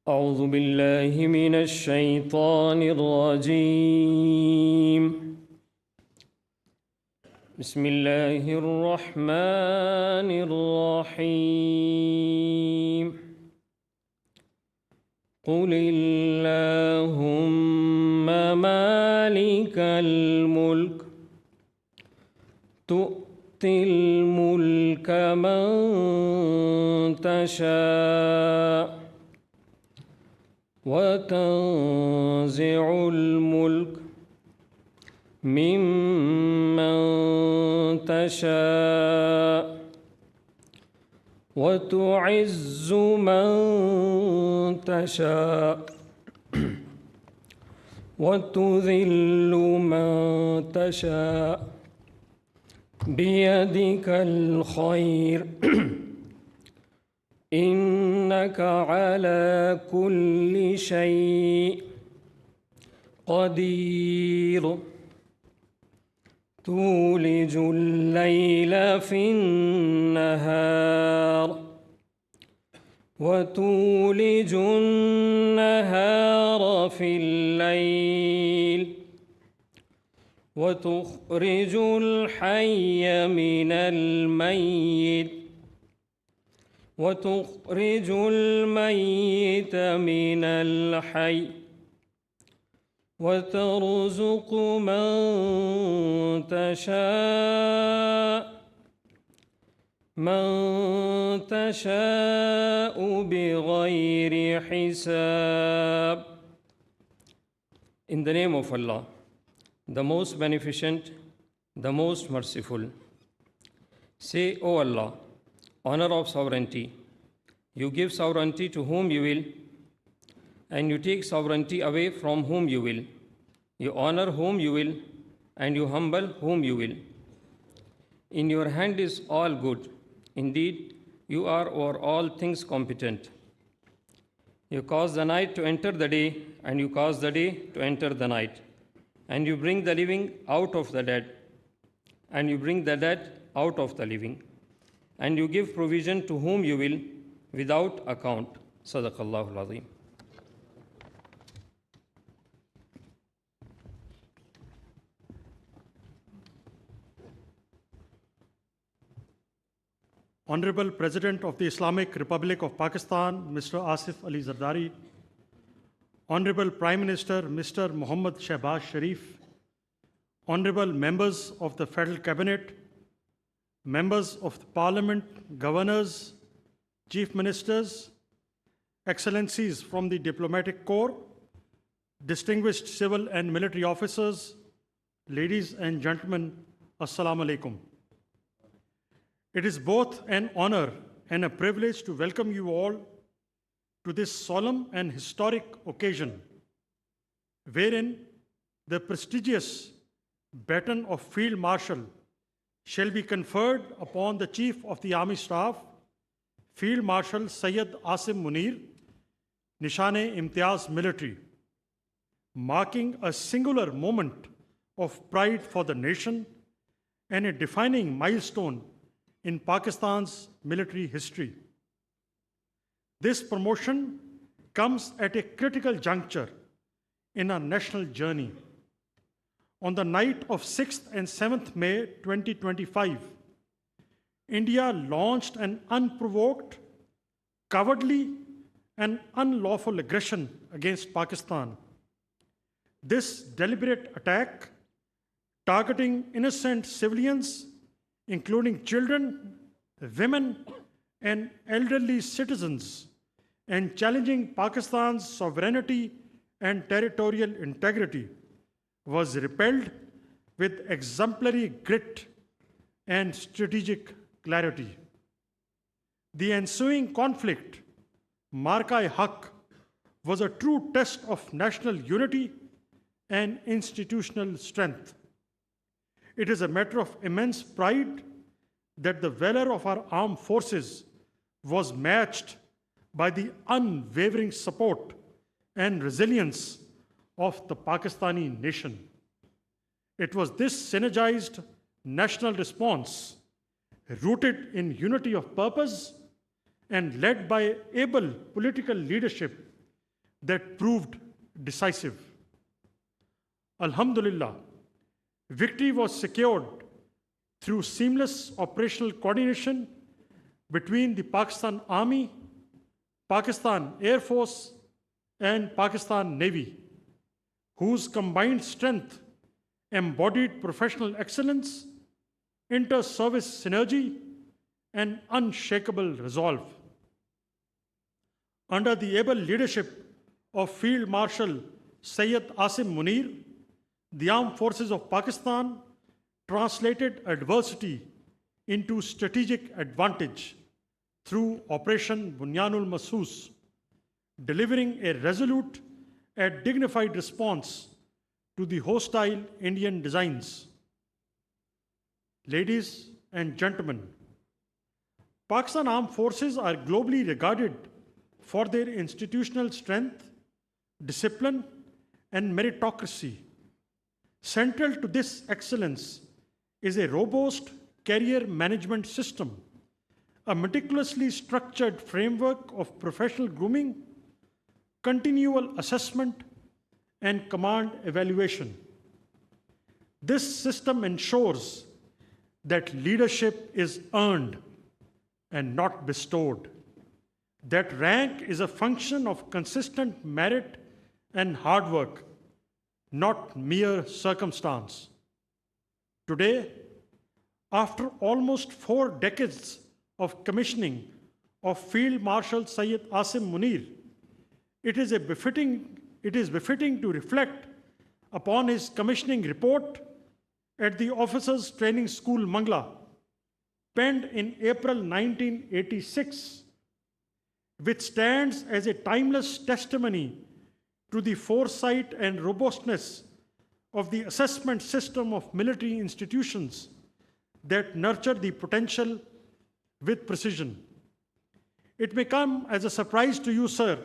أعوذ بالله من الشيطان الرجيم بسم الله الرحمن الرحيم قل اللهم مالك الملك تؤتي الملك من تشاء وتنزع الملك ممن تشاء وتعز من تشاء وتذل من تشاء بيدك الخير إنك على كل شيء قدير تولج الليل في النهار وتولج النهار في الليل وتخرج الحي من الميت وتخرج الميت من الحي وترزق من تشاء بغير حساب. In the name of Allah, the most beneficent, the most merciful. Say, O Allah, honor of sovereignty. You give sovereignty to whom you will, and you take sovereignty away from whom you will. You honor whom you will, and you humble whom you will. In your hand is all good. Indeed, you are over all things competent. You cause the night to enter the day, and you cause the day to enter the night. And you bring the living out of the dead, and you bring the dead out of the living. And you give provision to whom you will without account. Sadaqallahu al-Azim. Honorable President of the Islamic Republic of Pakistan, Mr. Asif Ali Zardari, Honorable Prime Minister, Mr. Mohammad Shehbaz Sharif, Honorable members of the Federal Cabinet, members of the Parliament, governors, chief ministers, excellencies from the diplomatic corps, distinguished civil and military officers, ladies and gentlemen, Assalamu alaikum. It is both an honor and a privilege to welcome you all to this solemn and historic occasion, wherein the prestigious baton of Field Marshal shall be conferred upon the Chief of the Army Staff, Field Marshal Syed Asim Munir, Nishan-e-Imtiaz Military, marking a singular moment of pride for the nation and a defining milestone in Pakistan's military history. This promotion comes at a critical juncture in our national journey. On the night of 6th and 7th May 2025, India launched an unprovoked, cowardly, and unlawful aggression against Pakistan. This deliberate attack, targeting innocent civilians, including children, women, and elderly citizens, and challenging Pakistan's sovereignty and territorial integrity, was repelled with exemplary grit and strategic clarity. The ensuing conflict, Marka-e-Haq, was a true test of national unity and institutional strength. It is a matter of immense pride that the valor of our armed forces was matched by the unwavering support and resilience of the Pakistani nation. It was this synergized national response, rooted in unity of purpose and led by able political leadership, that proved decisive. Alhamdulillah, victory was secured through seamless operational coordination between the Pakistan Army, Pakistan Air Force, and Pakistan Navy, whose combined strength embodied professional excellence, inter-service synergy, and unshakable resolve. Under the able leadership of Field Marshal Syed Asim Munir, the Armed Forces of Pakistan translated adversity into strategic advantage through Operation Bunyanul Masoos, delivering a resolute and dignified response to the hostile Indian designs. Ladies and gentlemen, Pakistan Armed Forces are globally regarded for their institutional strength, discipline, and meritocracy. Central to this excellence is a robust career management system, a meticulously structured framework of professional grooming, continual assessment, and command evaluation. This system ensures that leadership is earned and not bestowed, that rank is a function of consistent merit and hard work, not mere circumstance. Today, after almost 4 decades of commissioning of Field Marshal Syed Asim Munir, it is befitting to reflect upon his commissioning report at the Officers Training School, Mangla, penned in April 1986, which stands as a timeless testimony to the foresight and robustness of the assessment system of military institutions that nurture the potential with precision. It may come as a surprise to you, sir,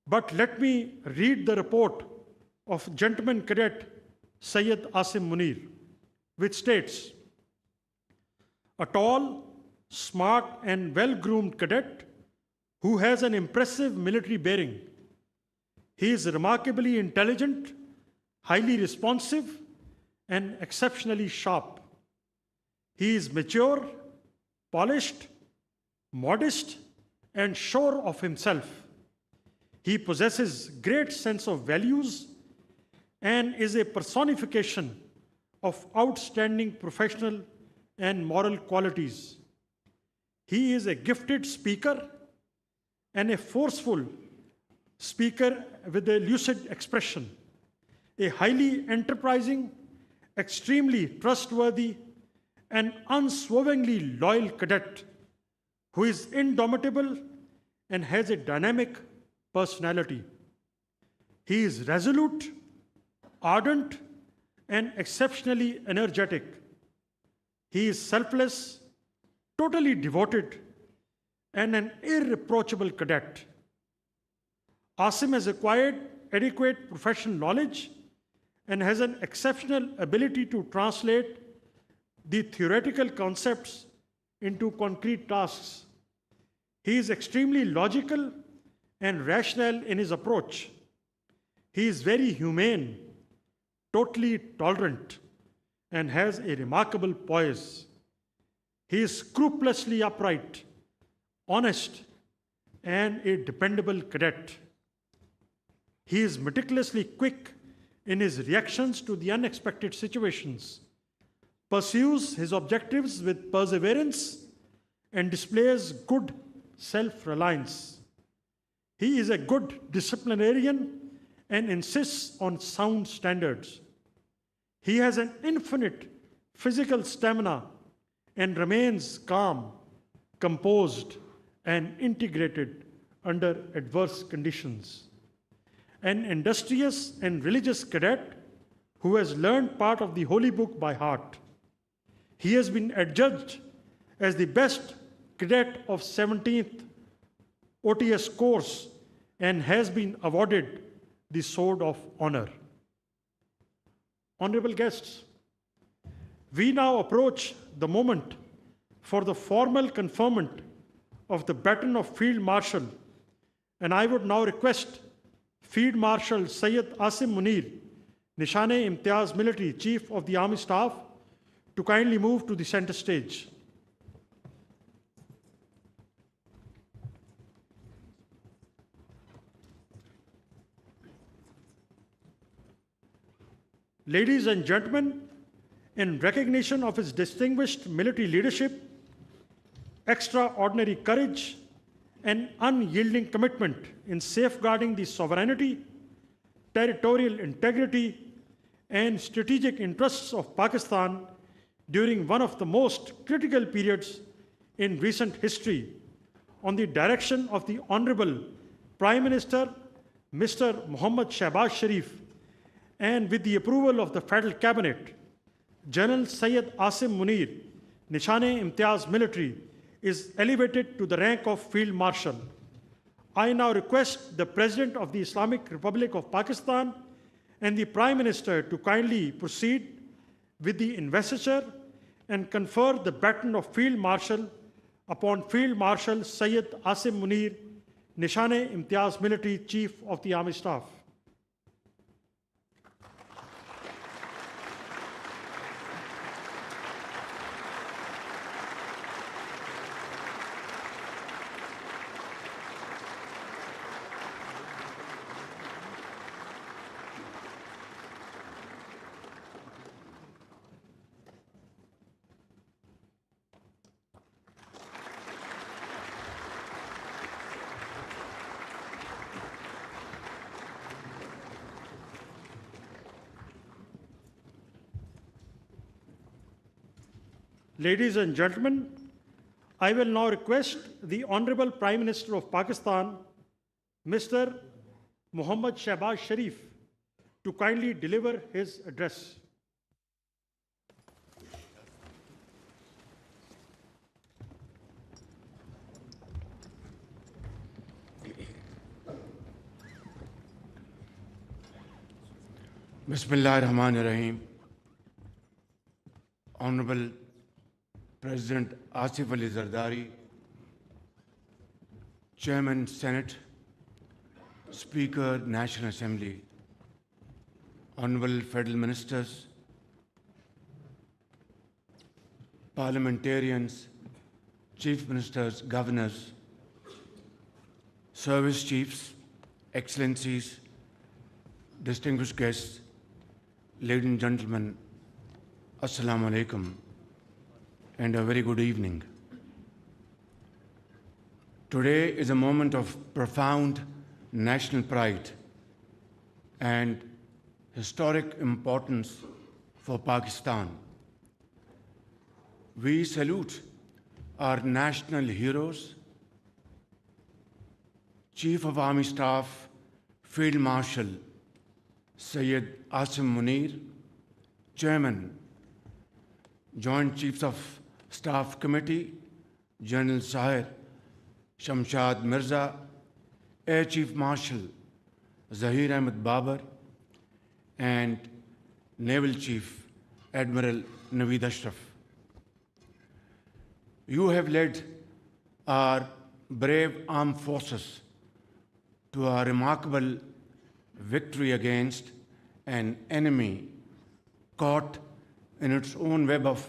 but let me read the report of Gentleman Cadet Syed Asim Munir, which states, a tall, smart, and well-groomed cadet who has an impressive military bearing. He is remarkably intelligent, highly responsive, and exceptionally sharp. He is mature, polished, modest, and sure of himself. He possesses great sense of values and is a personification of outstanding professional and moral qualities. He is a gifted speaker and a forceful speaker with a lucid expression, a highly enterprising, extremely trustworthy, and unswervingly loyal cadet who is indomitable and has a dynamic personality. He is resolute, ardent, and exceptionally energetic. He is selfless, totally devoted, and an irreproachable cadet. Asim has acquired adequate professional knowledge and has an exceptional ability to translate the theoretical concepts into concrete tasks. He is extremely logical and rational in his approach. He is very humane, totally tolerant, and has a remarkable poise. He is scrupulously upright, honest, and a dependable cadet. He is meticulously quick in his reactions to the unexpected situations, pursues his objectives with perseverance, and displays good self-reliance. He is a good disciplinarian and insists on sound standards. He has an infinite physical stamina and remains calm, composed, and integrated under adverse conditions. An industrious and religious cadet who has learned part of the Holy Book by heart. He has been adjudged as the best cadet of 17th OTS course and has been awarded the Sword of Honor. Honorable guests, we now approach the moment for the formal conferment of the baton of Field Marshal, and I would now request Field Marshal Syed Asim Munir, Nizam-e-Hukoomat Military Chief of the Army Staff, to kindly move to the center stage. Ladies and gentlemen, in recognition of his distinguished military leadership, extraordinary courage, and unyielding commitment in safeguarding the sovereignty, territorial integrity, and strategic interests of Pakistan during one of the most critical periods in recent history, on the direction of the Honorable Prime Minister, Mr. Mohammad Shehbaz Sharif, and with the approval of the Federal Cabinet, General Syed Asim Munir, Nizam-e-Hukoomat Military, is elevated to the rank of Field Marshal. I now request the President of the Islamic Republic of Pakistan and the Prime Minister to kindly proceed with the investiture and confer the baton of Field Marshal upon Field Marshal Syed Asim Munir, Nizam-e-Hukoomat Military Chief of the Army Staff. Ladies and gentlemen, I will now request the Honorable Prime Minister of Pakistan, Mr. Mohammad Shehbaz Sharif, to kindly deliver his address. Bismillahir-Rahmanir-Rahim. Honorable President Asif Ali Zardari, Chairman Senate, Speaker National Assembly, Honorable Federal Ministers, Parliamentarians, Chief Ministers, Governors, Service Chiefs, Excellencies, distinguished guests, ladies and gentlemen, Assalamu alaikum, and a very good evening. Today is a moment of profound national pride and historic importance for Pakistan. We salute our national heroes, Chief of Army Staff, Field Marshal Syed Asim Munir, Chairman, Joint Chiefs of Staff Committee, General Sahir Shamshad Mirza, Air Chief Marshal Zahir Ahmed Babar, and Naval Chief Admiral Naveed Ashraf. You have led our brave armed forces to a remarkable victory against an enemy caught in its own web of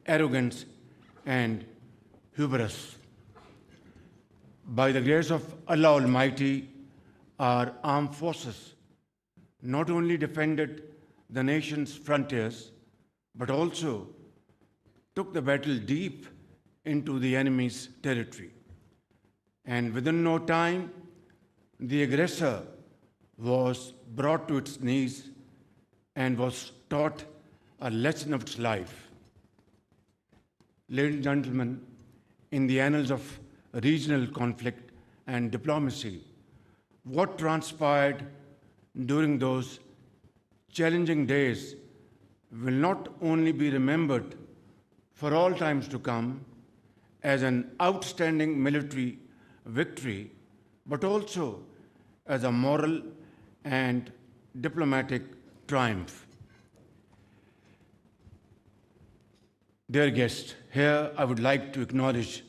arrogance and hubris. By the grace of Allah Almighty, our armed forces not only defended the nation's frontiers, but also took the battle deep into the enemy's territory. And within no time, the aggressor was brought to its knees and was taught a lesson of its life. Ladies and gentlemen, in the annals of regional conflict and diplomacy, what transpired during those challenging days will not only be remembered for all times to come as an outstanding military victory, but also as a moral and diplomatic triumph. Dear guests, here I would like to acknowledge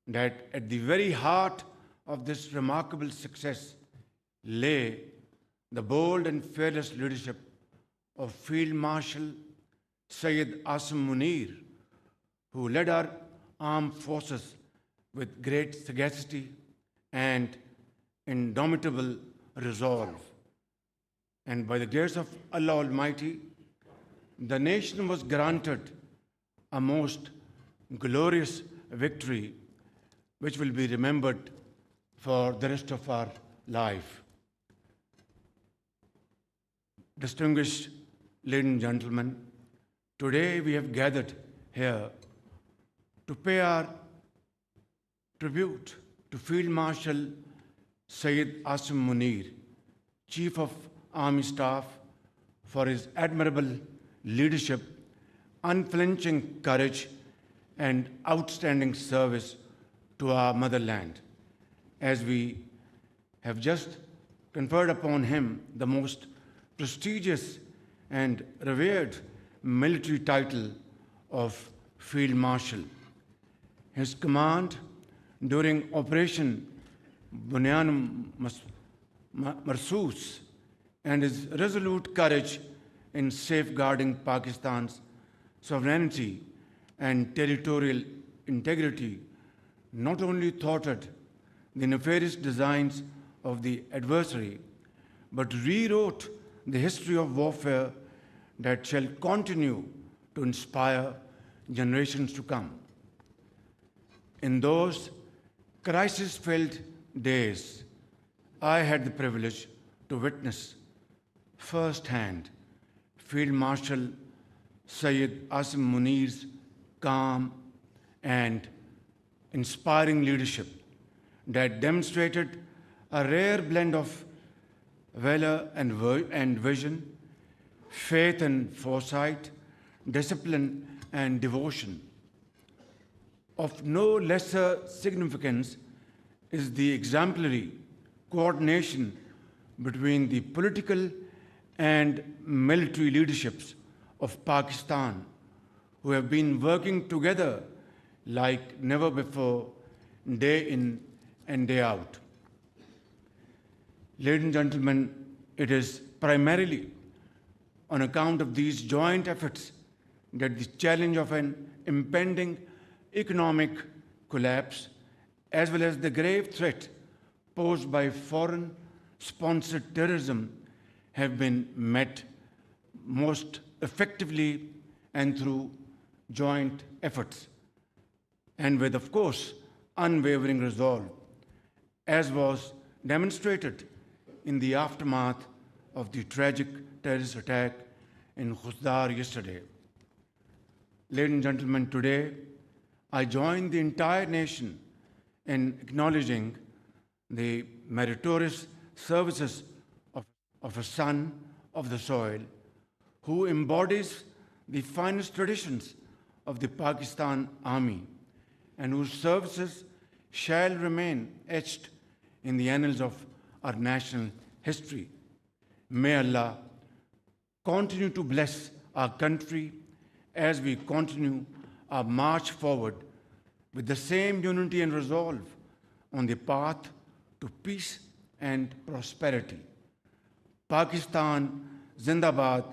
that at the very heart of this remarkable success lay the bold and fearless leadership of Field Marshal Syed Asim Munir, who led our armed forces with great sagacity and indomitable resolve. And by the grace of Allah Almighty, the nation was granted a most glorious victory which will be remembered for the rest of our life. Distinguished ladies and gentlemen, today we have gathered here to pay our tribute to Field Marshal Syed Asim Munir, Chief of Army Staff, for his admirable leadership, unflinching courage, and outstanding service to our motherland, as we have just conferred upon him the most prestigious and revered military title of Field Marshal. His command during Operation Bunyan Marsoos and his resolute courage in safeguarding Pakistan's sovereignty and territorial integrity not only thwarted the nefarious designs of the adversary, but rewrote the history of warfare that shall continue to inspire generations to come. In those crisis-filled days, I had the privilege to witness firsthand Field Marshal Syed Asim Munir's calm and inspiring leadership that demonstrated a rare blend of valor and vision, faith and foresight, discipline and devotion. Of no lesser significance is the exemplary coordination between the political and military leaderships of Pakistan, who have been working together like never before, day in and day out. Ladies and gentlemen, it is primarily on account of these joint efforts that the challenge of an impending economic collapse, as well as the grave threat posed by foreign-sponsored terrorism, have been met most effectively and through joint efforts, and with, of course, unwavering resolve, as was demonstrated in the aftermath of the tragic terrorist attack in Khusdar yesterday. Ladies and gentlemen, today I join the entire nation in acknowledging the meritorious services of a son of the soil who embodies the finest traditions of the Pakistan Army and whose services shall remain etched in the annals of our national history. May Allah continue to bless our country as we continue our march forward with the same unity and resolve on the path to peace and prosperity. Pakistan Zindabad,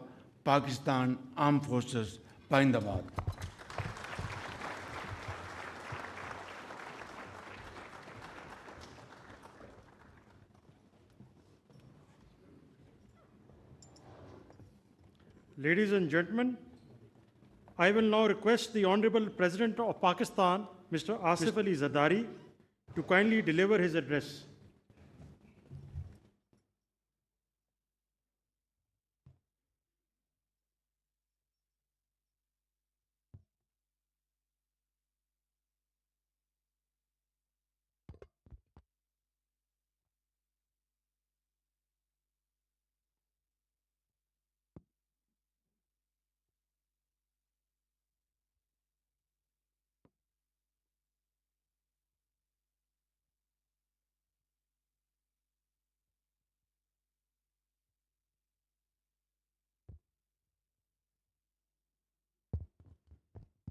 Pakistan Armed Forces Paindabad. Ladies and gentlemen, I will now request the Honorable President of Pakistan, Mr. Asif Ali Zardari, to kindly deliver his address.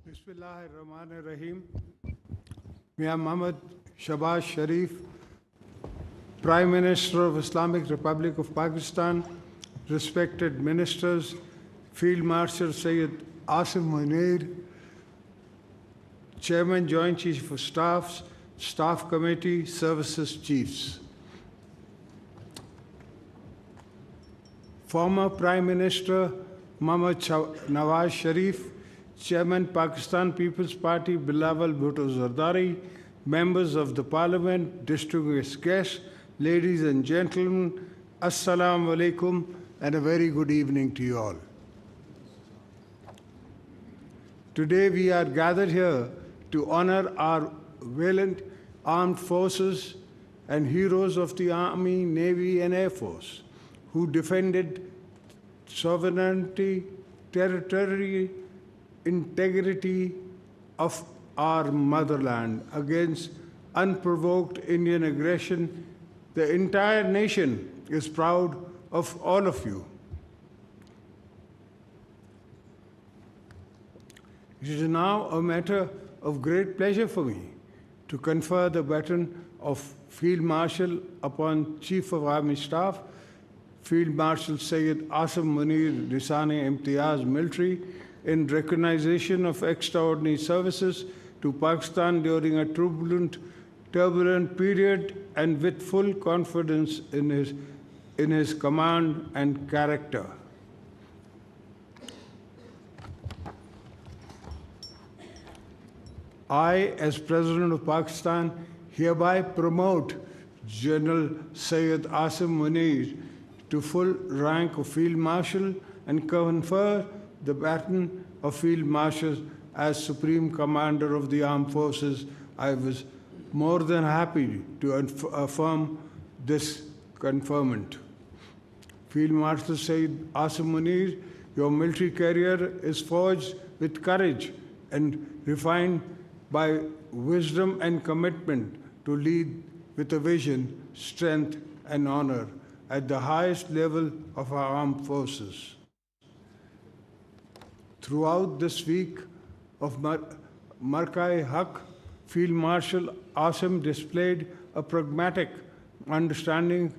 Bismillahir-Rahmanir-Rahim. Mia Muhammad Shabazz Sharif, Prime Minister of Islamic Republic of Pakistan, respected ministers, Field Marshal Syed Asim Munir, Chairman Joint Chief of Staffs, Staff Committee, Services Chiefs. Former Prime Minister Mohammad Nawaz Sharif, Chairman Pakistan People's Party Bilawal Bhutto Zardari, members of the Parliament, distinguished guests, ladies and gentlemen, Assalamu alaikum and a very good evening to you all. Today we are gathered here to honor our valiant armed forces and heroes of the Army, Navy and Air Force who defended sovereignty, territory, integrity of our motherland against unprovoked Indian aggression. The entire nation is proud of all of you. It is now a matter of great pleasure for me to confer the baton of Field Marshal upon Chief of Army Staff, Field Marshal Syed Asim Munir, Nizam-e-Hukoomat military, in recognition of extraordinary services to Pakistan during a turbulent period and with full confidence in his command and character. I, as President of Pakistan, hereby promote General Syed Asim Munir to full rank of Field Marshal and confer the baton of Field Marshal as Supreme Commander of the Armed Forces. I was more than happy to affirm this conferment. Field Marshal Syed Asim Munir, your military career is forged with courage and refined by wisdom and commitment to lead with a vision, strength, and honor at the highest level of our armed forces. Throughout this week of Marka-e-Haq, Field Marshal Asim displayed a pragmatic understanding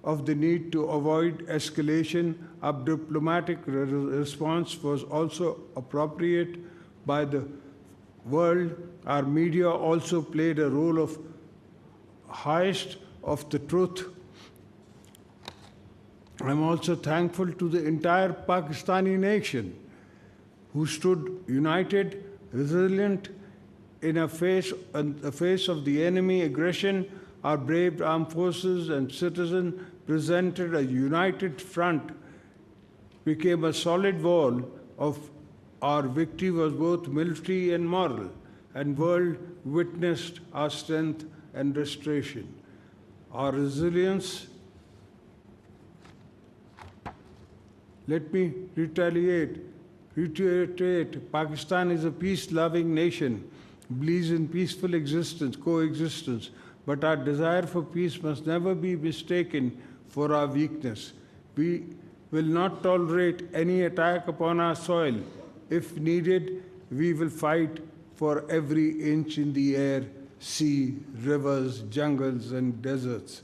of the need to avoid escalation. A diplomatic response was also appropriate by the world. Our media also played a role of highest of the truth. I'm also thankful to the entire Pakistani nation who stood united, resilient in the face of the enemy aggression. Our brave armed forces and citizens presented a united front, became a solid wall of our victory was both military and moral, and world witnessed our strength and restoration. Our resilience. Let me reiterate, Pakistan is a peace-loving nation, believes in peaceful coexistence, but our desire for peace must never be mistaken for our weakness. We will not tolerate any attack upon our soil. If needed, we will fight for every inch in the air, sea, rivers, jungles, and deserts.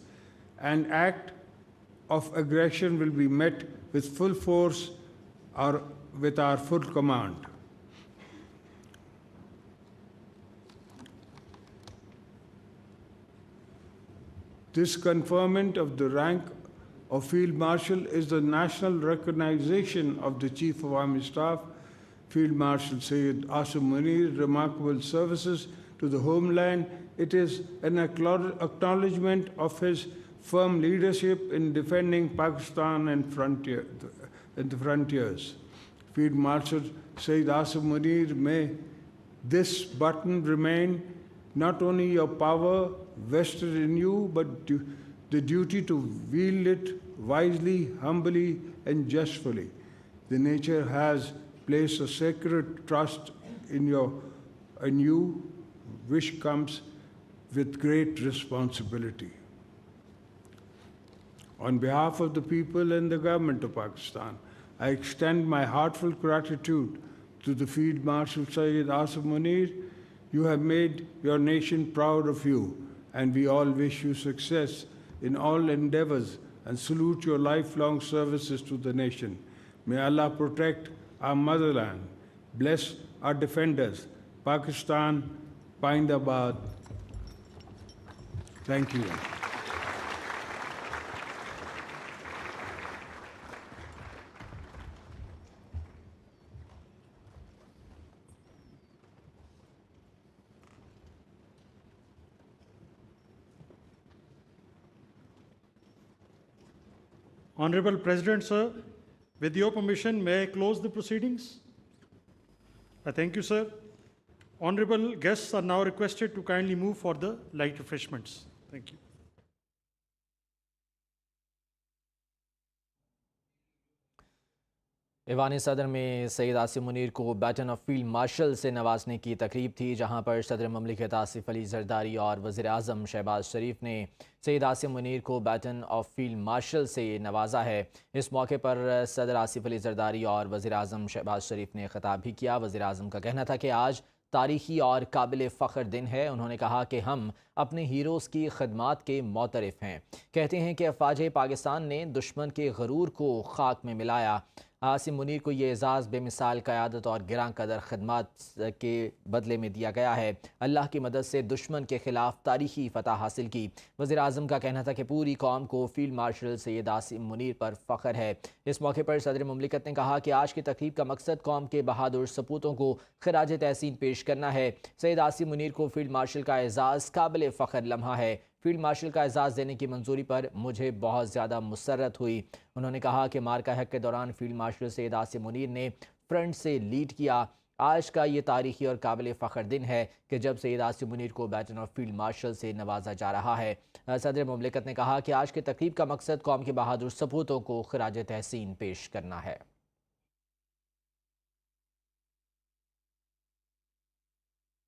An act of aggression will be met with full force or with our full command. This conferment of the rank of Field Marshal is the national recognition of the Chief of Army Staff, Field Marshal Syed Asim Munir's remarkable services to the homeland. It is an acknowledgement of his firm leadership in defending Pakistan and the frontiers. Field Marshal Syed Asim Munir, may this baton remain not only your power vested in you, but the duty to wield it wisely, humbly, and justly. The nature has placed a sacred trust in you, which comes with great responsibility. On behalf of the people and the government of Pakistan, I extend my heartfelt gratitude to the Field Marshal Syed Asim Munir. You have made your nation proud of you, and we all wish you success in all endeavors and salute your lifelong services to the nation. May Allah protect our motherland, bless our defenders, Pakistan, Pindabad. Thank you. Honorable President, sir, with your permission, may I close the proceedings? I thank you, sir. Honorable guests are now requested to kindly move for the light refreshments. Thank you. ایوان صدر میں سید آصم منیر کو beaten of field marshal سے نوازنے کی تقریب تھی، جہاں پر صدر مملکت آصف علی زرداری اور وزیر اعظم شہباز شریف نے سید آصم منیر کو بیٹن آف فیلڈ مارشل سے نوازا ہے۔ اس موقع پر صدر آصف علی زرداری اور وزیر اعظم شہباز شریف نے خطاب بھی کیا۔ وزیر اعظم کا کہنا تھا کہ آج تاریخی اور قابل فخر دن ہے۔ انہوں نے کہا کہ ہم اپنے ہیروز کی خدمات کے معترف ہیں۔ کہتے ہیں کہ افواج پاکستان نے دشمن کے غرور کو خاک میں ملایا۔ آصم منیر کو یہ اعزاز بے مثال قیادت اور گراں قدر خدمات کے بدلے میں دیا گیا ہے۔ اللہ کی مدد سے دشمن کے خلاف تاریخی فتح حاصل کی۔ وزیر اعظم کا کہنا تھا کہ پوری قوم کو فیلڈ مارشل سید آصم منیر پر فخر ہے۔ اس موقع پر صدر مملکت نے کہا کہ آج کی تقریب کا مقصد قوم کے بہادر سپوتوں کو خراج تحسین پیش کرنا ہے۔ سید آصم منیر کو فیلڈ مارشل کا اعزاز قابل فخر لمحہ ہے۔ فیلڈ مارشل کا اعزاز دینے کی منظوری پر مجھے بہت زیادہ مسرت ہوئی۔ انہوں نے کہا کہ مارکہ حق کے دوران فیلڈ مارشل سید آصم منیر نے فرنٹ سے لیڈ کیا۔ آج کا یہ تاریخی اور قابل فخر دن ہے کہ جب سید آصم منیر کو بیٹن آف فیلڈ مارشل سے نوازا جا رہا ہے۔ صدر مملکت نے کہا کہ آج کی تقریب کا مقصد قوم کے بہادر سپوتوں کو خراج تحسین پیش کرنا ہے۔